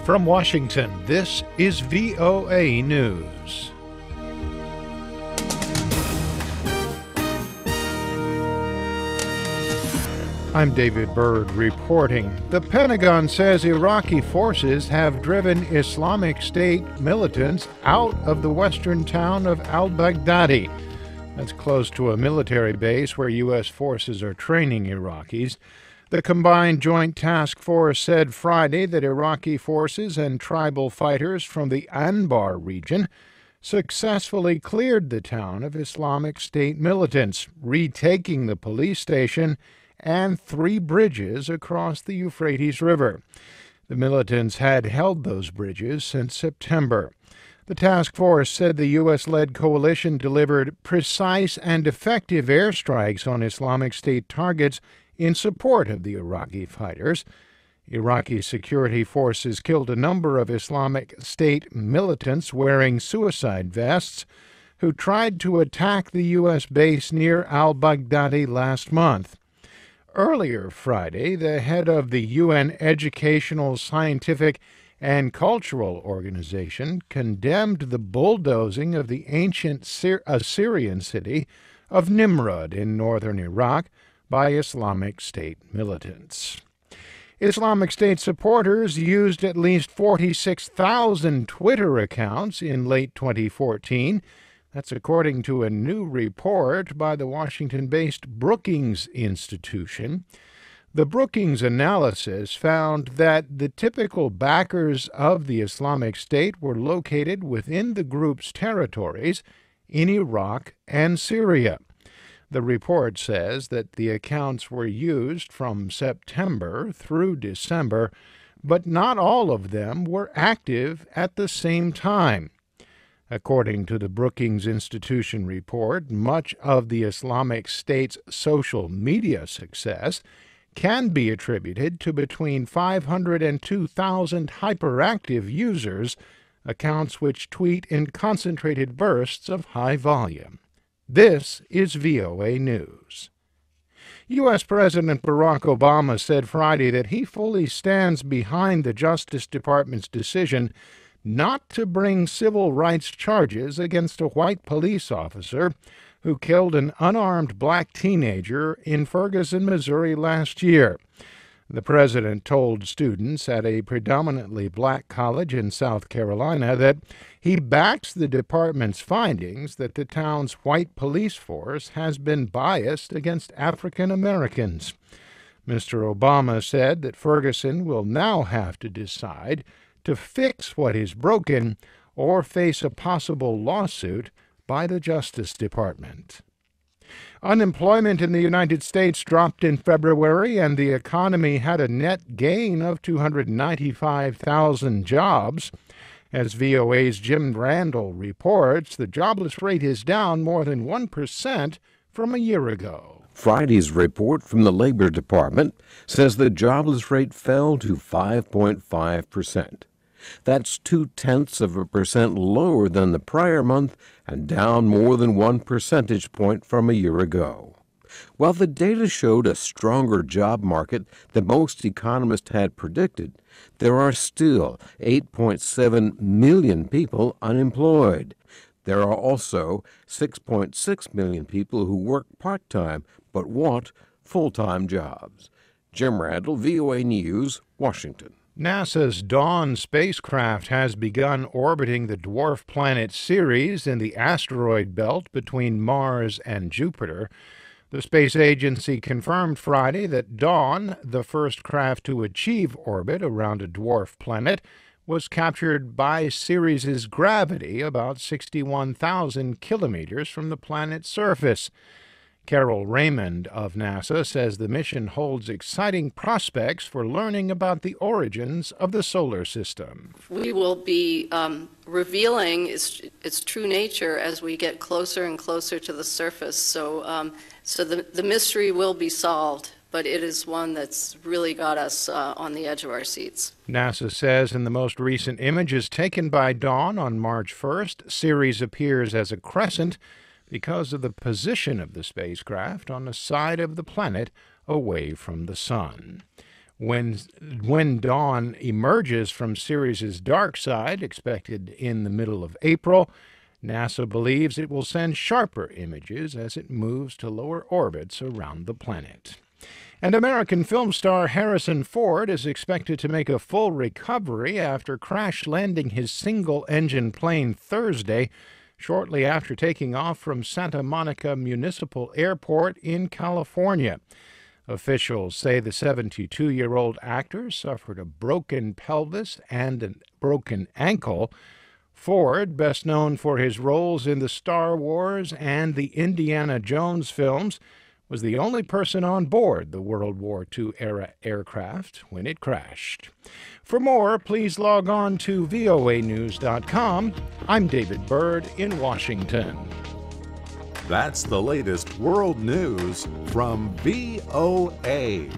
From Washington, this is VOA News. I'm David Byrd reporting. The Pentagon says Iraqi forces have driven Islamic State militants out of the western town of al-Baghdadi. That's close to a military base where U.S. forces are training Iraqis. The Combined Joint Task Force said Friday that Iraqi forces and tribal fighters from the Anbar region successfully cleared the town of Islamic State militants, retaking the police station and 3 bridges across the Euphrates River. The militants had held those bridges since September. The task force said the U.S.-led coalition delivered precise and effective airstrikes on Islamic State targets in support of the Iraqi fighters. Iraqi security forces killed a number of Islamic State militants wearing suicide vests who tried to attack the U.S. base near al-Baghdadi last month. Earlier Friday, the head of the UN Educational, Scientific, and Cultural Organization condemned the bulldozing of the ancient Assyrian city of Nimrud in northern Iraq by Islamic State militants. Islamic State supporters used at least 46,000 Twitter accounts in late 2014. That's according to a new report by the Washington-based Brookings Institution. The Brookings analysis found that the typical backers of the Islamic State were located within the group's territories in Iraq and Syria. The report says that the accounts were used from September through December, but not all of them were active at the same time. According to the Brookings Institution report, much of the Islamic State's social media success can be attributed to between 500 and 2,000 hyperactive users, accounts which tweet in concentrated bursts of high volume. This is VOA News. U.S. President Barack Obama said Friday that he fully stands behind the Justice Department's decision not to bring civil rights charges against a white police officer who killed an unarmed black teenager in Ferguson, Missouri last year. The president told students at a predominantly black college in South Carolina that he backs the department's findings that the town's white police force has been biased against African Americans. Mr. Obama said that Ferguson will now have to decide to fix what is broken or face a possible lawsuit by the Justice Department. Unemployment in the United States dropped in February, and the economy had a net gain of 295,000 jobs. As VOA's Jim Randall reports, the jobless rate is down more than 1% from a year ago. Friday's report from the Labor Department says the jobless rate fell to 5.5%. That's 0.2% lower than the prior month and down more than 1 percentage point from a year ago. While the data showed a stronger job market than most economists had predicted, there are still 8.7 million people unemployed. There are also 6.6 million people who work part-time but want full-time jobs. Jim Randall, VOA News, Washington. NASA's Dawn spacecraft has begun orbiting the dwarf planet Ceres in the asteroid belt between Mars and Jupiter. The space agency confirmed Friday that Dawn, the first craft to achieve orbit around a dwarf planet, was captured by Ceres's gravity about 61,000 kilometers from the planet's surface. Carol Raymond of NASA says the mission holds exciting prospects for learning about the origins of the solar system. We will be revealing its true nature as we get closer and closer to the surface. So the mystery will be solved, but it is one that's really got us on the edge of our seats. NASA says in the most recent images taken by Dawn on March 1st, Ceres appears as a crescent because of the position of the spacecraft on the side of the planet away from the sun. When Dawn emerges from Sirius's dark side, expected in the middle of April, NASA believes it will send sharper images as it moves to lower orbits around the planet. And American film star Harrison Ford is expected to make a full recovery after crash landing his single-engine plane Thursday, shortly after taking off from Santa Monica Municipal Airport in California. Officials say the 72-year-old actor suffered a broken pelvis and a broken ankle. Ford, best known for his roles in the Star Wars and the Indiana Jones films, was the only person on board the World War II-era aircraft when it crashed. For more, please log on to voanews.com. I'm David Byrd in Washington. That's the latest world news from VOA.